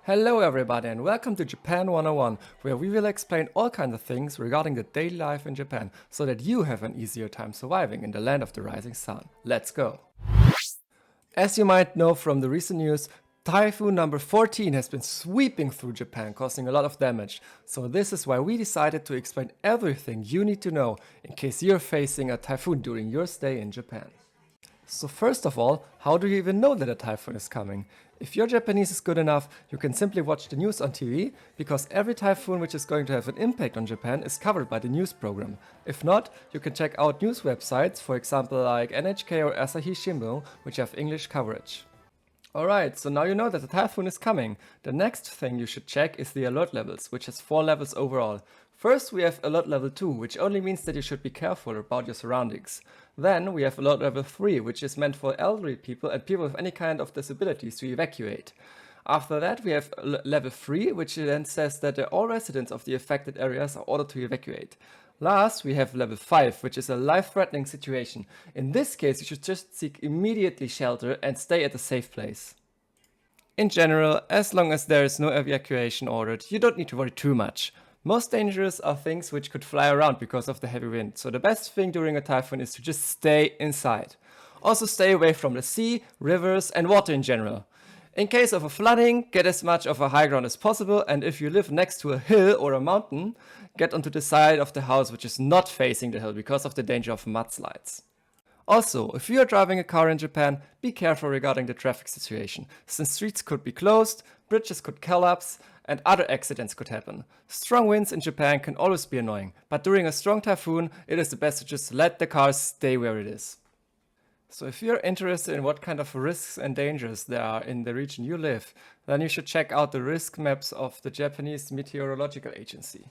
Hello everybody and welcome to Japan 101, where we will explain all kinds of things regarding the daily life in Japan, so that you have an easier time surviving in the land of the rising sun. Let's go! As you might know from the recent news, Typhoon number 14 has been sweeping through Japan, causing a lot of damage. So this is why we decided to explain everything you need to know in case you're facing a typhoon during your stay in Japan. So first of all, how do you even know that a typhoon is coming? If your Japanese is good enough, you can simply watch the news on TV, because every typhoon which is going to have an impact on Japan is covered by the news program. If not, you can check out news websites, for example like NHK or Asahi Shimbun, which have English coverage. Alright, so now you know that the typhoon is coming. The next thing you should check is the alert levels, which has 4 levels overall. First we have alert level 2, which only means that you should be careful about your surroundings. Then we have alert level 3, which is meant for elderly people and people with any kind of disabilities to evacuate. After that we have level 3, which then says that all residents of the affected areas are ordered to evacuate. Last, we have level 5, which is a life-threatening situation. In this case, you should just seek immediately shelter and stay at a safe place. In general, as long as there is no evacuation ordered, you don't need to worry too much. Most dangerous are things which could fly around because of the heavy wind, so the best thing during a typhoon is to just stay inside. Also stay away from the sea, rivers and water in general. In case of a flooding, get as much of a high ground as possible, and if you live next to a hill or a mountain, get onto the side of the house which is not facing the hill because of the danger of mudslides. Also, if you are driving a car in Japan, be careful regarding the traffic situation, since streets could be closed, bridges could collapse, and other accidents could happen. Strong winds in Japan can always be annoying, but during a strong typhoon, it is the best to just let the car stay where it is. So if you're interested in what kind of risks and dangers there are in the region you live, then you should check out the risk maps of the Japanese Meteorological Agency.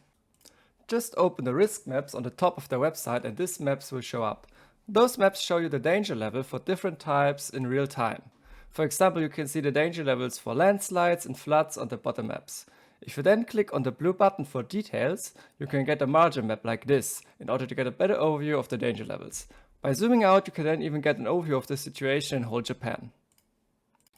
Just open the risk maps on the top of their website and these maps will show up. Those maps show you the danger level for different types in real time. For example, you can see the danger levels for landslides and floods on the bottom maps. If you then click on the blue button for details, you can get a margin map like this in order to get a better overview of the danger levels. By zooming out, you can then even get an overview of the situation in whole Japan.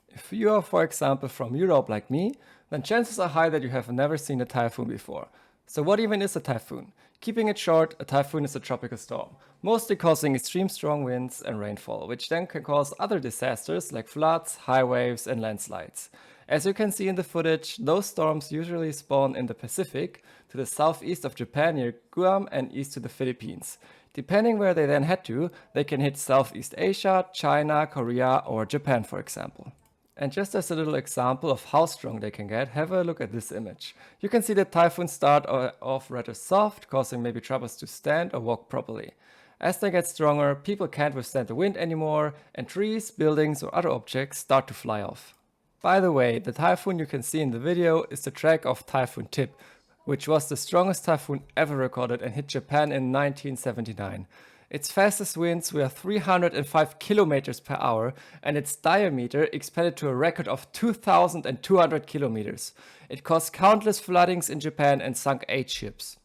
If you are, for example, from Europe like me, then chances are high that you have never seen a typhoon before. So what even is a typhoon? Keeping it short, a typhoon is a tropical storm, mostly causing extreme strong winds and rainfall, which then can cause other disasters like floods, high waves and landslides. As you can see in the footage, those storms usually spawn in the Pacific, to the southeast of Japan near Guam and east to the Philippines. Depending where they then head to, they can hit Southeast Asia, China, Korea or Japan, for example. And just as a little example of how strong they can get, have a look at this image. You can see that typhoons start off rather soft, causing maybe troubles to stand or walk properly. As they get stronger, people can't withstand the wind anymore, and trees, buildings or other objects start to fly off. By the way, the typhoon you can see in the video is the track of Typhoon Tip, which was the strongest typhoon ever recorded and hit Japan in 1979. Its fastest winds were 305 kilometers per hour and its diameter expanded to a record of 2,200 kilometers. It caused countless floodings in Japan and sunk 8 ships.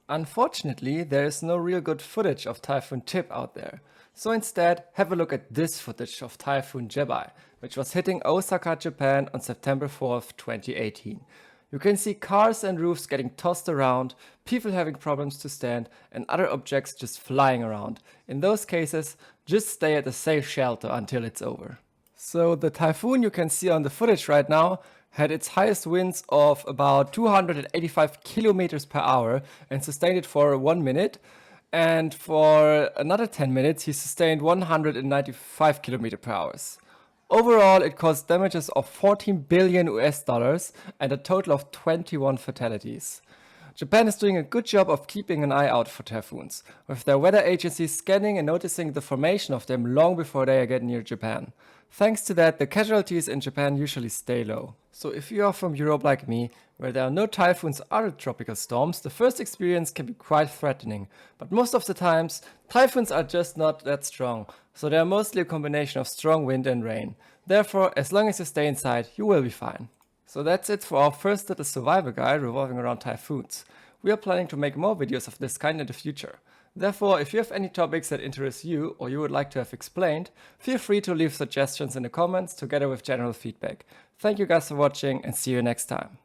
Unfortunately, there is no real good footage of Typhoon Tip out there. So instead, have a look at this footage of Typhoon Jebai, which was hitting Osaka, Japan on September 4th, 2018. You can see cars and roofs getting tossed around, people having problems to stand, and other objects just flying around. In those cases, just stay at a safe shelter until it's over. So the typhoon you can see on the footage right now had its highest winds of about 285 kilometers per hour and sustained it for 1 minute. And for another 10 minutes, he sustained 195 kilometers per hour. Overall, it caused damages of 14 billion US dollars and a total of 21 fatalities. Japan is doing a good job of keeping an eye out for typhoons, with their weather agencies scanning and noticing the formation of them long before they get near Japan. Thanks to that, the casualties in Japan usually stay low. So if you are from Europe like me, where there are no typhoons or other tropical storms, the first experience can be quite threatening. But most of the times, typhoons are just not that strong, so they are mostly a combination of strong wind and rain. Therefore, as long as you stay inside, you will be fine. So that's it for our first little survival guide revolving around typhoons. We are planning to make more videos of this kind in the future. Therefore, if you have any topics that interest you or you would like to have explained, feel free to leave suggestions in the comments together with general feedback. Thank you guys for watching and see you next time.